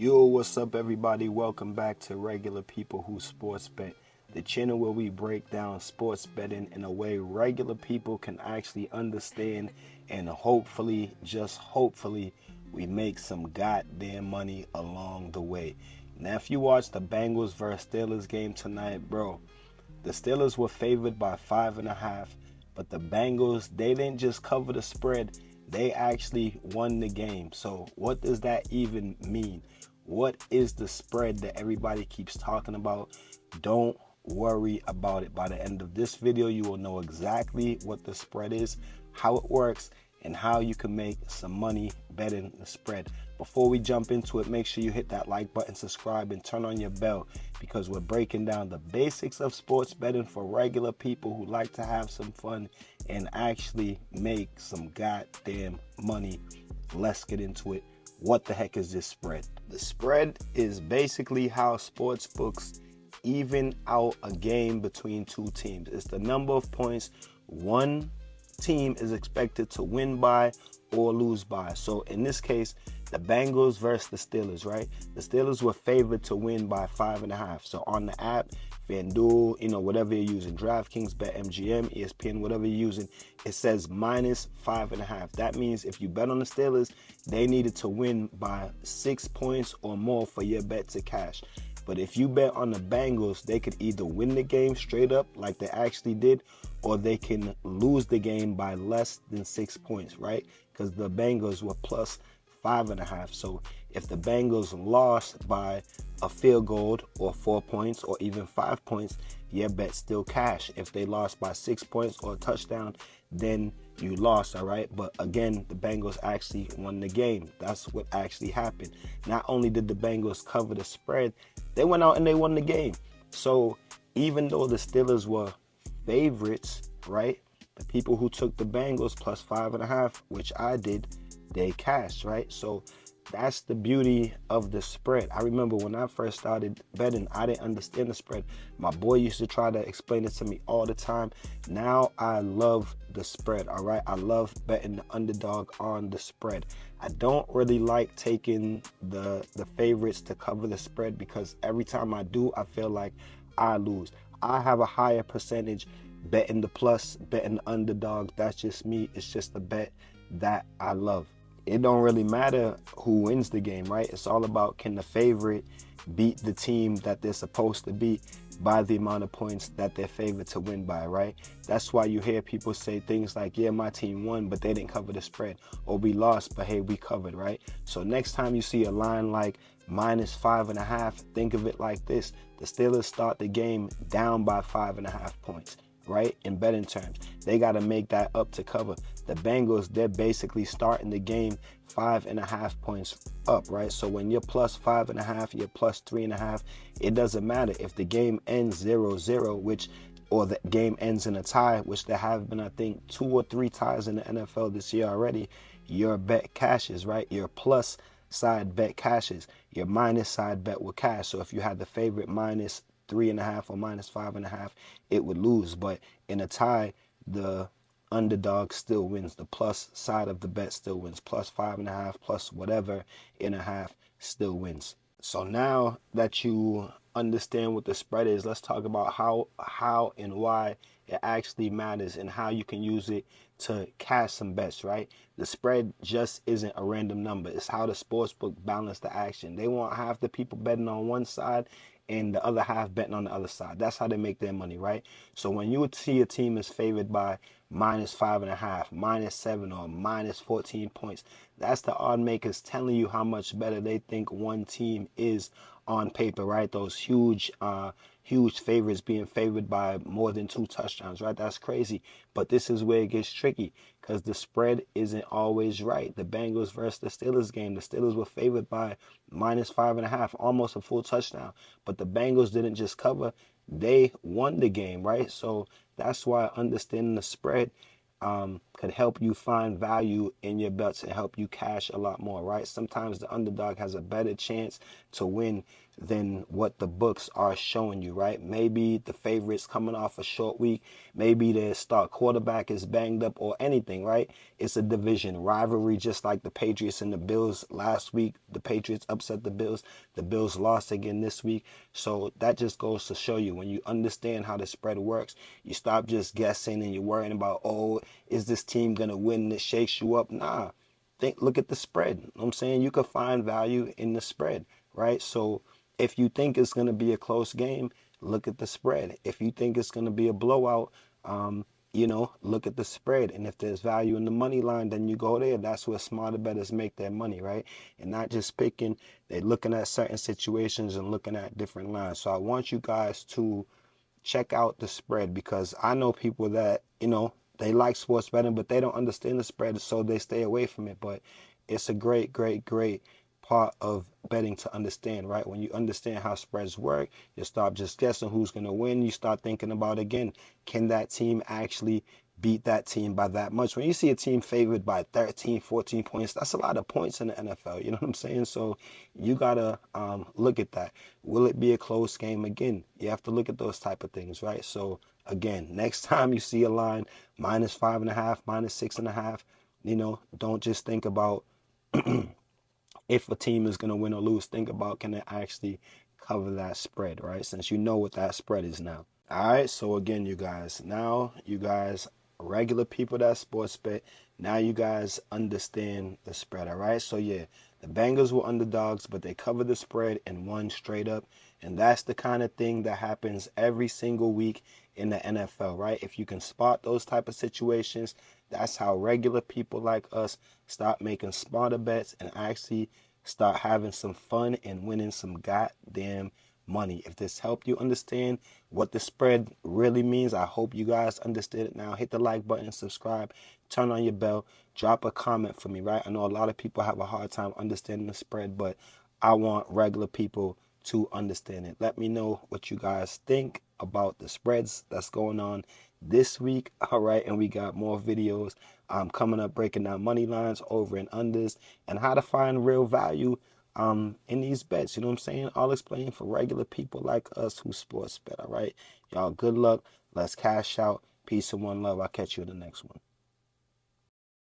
Yo, what's up, everybody? Welcome back to Regular People Who Sports Bet, the channel where we break down sports betting in a way regular people can actually understand, and hopefully, just hopefully, we make some goddamn money along the way. Now, if you watch the Bengals versus Steelers game tonight, bro, the Steelers were favored by 5.5, but the Bengals, they didn't just cover the spread, they actually won the game. So what does that even mean? What is the spread that everybody keeps talking about? Don't worry about it. By the end of this video, you will know exactly what the spread is, how it works, and how you can make some money betting the spread. Before we jump into it, make sure you hit that like button, subscribe, and turn on your bell, because we're breaking down the basics of sports betting for regular people who like to have some fun and actually make some goddamn money. Let's get into it. What the heck is this spread? The spread is basically how sports books even out a game between two teams. It's the number of points one team is expected to win by or lose by. So in this case, the Bengals versus the Steelers, right? The Steelers were favored to win by 5.5. So on the app, FanDuel, whatever you're using, DraftKings, BetMGM, ESPN, whatever you're using, it says minus 5.5. That means if you bet on the Steelers, they needed to win by 6 points or more for your bet to cash. But if you bet on the Bengals, they could either win the game straight up like they actually did, or they can lose the game by less than 6 points, right? Because the Bengals were plus 5.5. So if the Bengals lost by a field goal or 4 points or even 5 points, your bet still cash. If they lost by 6 points or a touchdown, then you lost, all right? But again, the Bengals actually won the game. That's what actually happened. Not only did the Bengals cover the spread, they went out and they won the game. So even though the Steelers were favorites, right? The people who took the Bengals plus 5.5, which I did, they cashed, right? So that's the beauty of the spread. I remember when I first started betting, I didn't understand the spread. My boy used to try to explain it to me all the time. Now I love the spread, all right? I love betting the underdog on the spread. I don't really like taking the favorites to cover the spread, because every time I do, I feel like I lose. I have a higher percentage betting the plus, betting the underdog. That's just me. It's just a bet that I love. It don't really matter who wins the game, right? It's all about, can the favorite beat the team that they're supposed to beat by the amount of points that they're favored to win by, right? That's why you hear people say things like, yeah, my team won, but they didn't cover the spread, or we lost, but hey, we covered, right? So next time you see a line like minus 5.5, think of it like this. The Steelers start the game down by 5.5 points, right? In betting terms, they got to make that up to cover. The Bengals, they're basically starting the game 5.5 points up, right? So when you're plus 5.5, you're plus 3.5, it doesn't matter if the game ends 0-0, or the game ends in a tie, which there have been, I think, 2 or 3 ties in the NFL this year already. Your bet cashes, right? Your plus side bet cashes. Your minus side bet will cash. So if you had the favorite minus 3.5 or minus 5.5, it would lose. But in a tie, the underdog still wins. The plus side of the bet still wins. Plus 5.5, plus whatever in a half still wins. So now that you understand what the spread is, let's talk about how and why it actually matters and how you can use it to cash some bets, right? The spread just isn't a random number. It's how the sportsbook balance the action. They want half the people betting on one side and the other half betting on the other side. That's how they make their money, right? So when you would see a team is favored by minus 5.5, minus 7, or minus 14 points, that's the odd makers telling you how much better they think one team is on paper, right? Those huge favorites being favored by more than 2 touchdowns, right? That's crazy. But this is where it gets tricky, because the spread isn't always right. The Bengals versus the Steelers game, the Steelers were favored by minus 5.5, almost a full touchdown. But the Bengals didn't just cover, they won the game, right? So that's why understanding the spread could help you find value in your bets and help you cash a lot more, right? Sometimes the underdog has a better chance to win than what the books are showing you, right? Maybe the favorites coming off a short week, maybe their star quarterback is banged up or anything, right? It's a division rivalry, just like the Patriots and the Bills last week. The Patriots upset the Bills lost again this week. So that just goes to show you, when you understand how the spread works, you stop just guessing and you're worrying about, oh, is this team gonna win? And it shakes you up. Nah, look at the spread. You know what I'm saying, you could find value in the spread, right? So if you think it's going to be a close game, look at the spread. If you think it's going to be a blowout, look at the spread. And if there's value in the money line, then you go there. That's where smarter bettors make their money, right? And not just picking, they're looking at certain situations and looking at different lines. So I want you guys to check out the spread, because I know people that, they like sports betting, but they don't understand the spread, so they stay away from it. But it's a great, great, great part of betting to understand, right? When you understand how spreads work, you stop just guessing who's going to win. You start thinking about, again, can that team actually beat that team by that much? When you see a team favored by 13, 14 points, that's a lot of points in the NFL. You know what I'm saying? So you got to look at that. Will it be a close game? Again, you have to look at those type of things, right? So again, next time you see a line -5.5, -6.5, don't just think about if a team is going to win or lose. Think about, can it actually cover that spread, right? Since you know what that spread is now. All right, so again, you guys, regular people that sports bet, now you guys understand the spread, all right? So yeah, the Bengals were underdogs, but they covered the spread and won straight up. And that's the kind of thing that happens every single week in the NFL, right? If you can spot those type of situations, that's how regular people like us start making smarter bets and actually start having some fun and winning some goddamn money. If this helped you understand what the spread really means, I hope you guys understood it now. Hit the like button, subscribe, turn on your bell, drop a comment for me, right? I know a lot of people have a hard time understanding the spread, but I want regular people to understand it. Let me know what you guys think about the spreads that's going on this week. All right, and we got more videos coming up, breaking down money lines, over and unders, and how to find real value in these bets. You know what I'm saying? I'll explain for regular people like us who sports bet. All right, y'all, good luck. Let's cash out. Peace and one love. I'll catch you in the next one.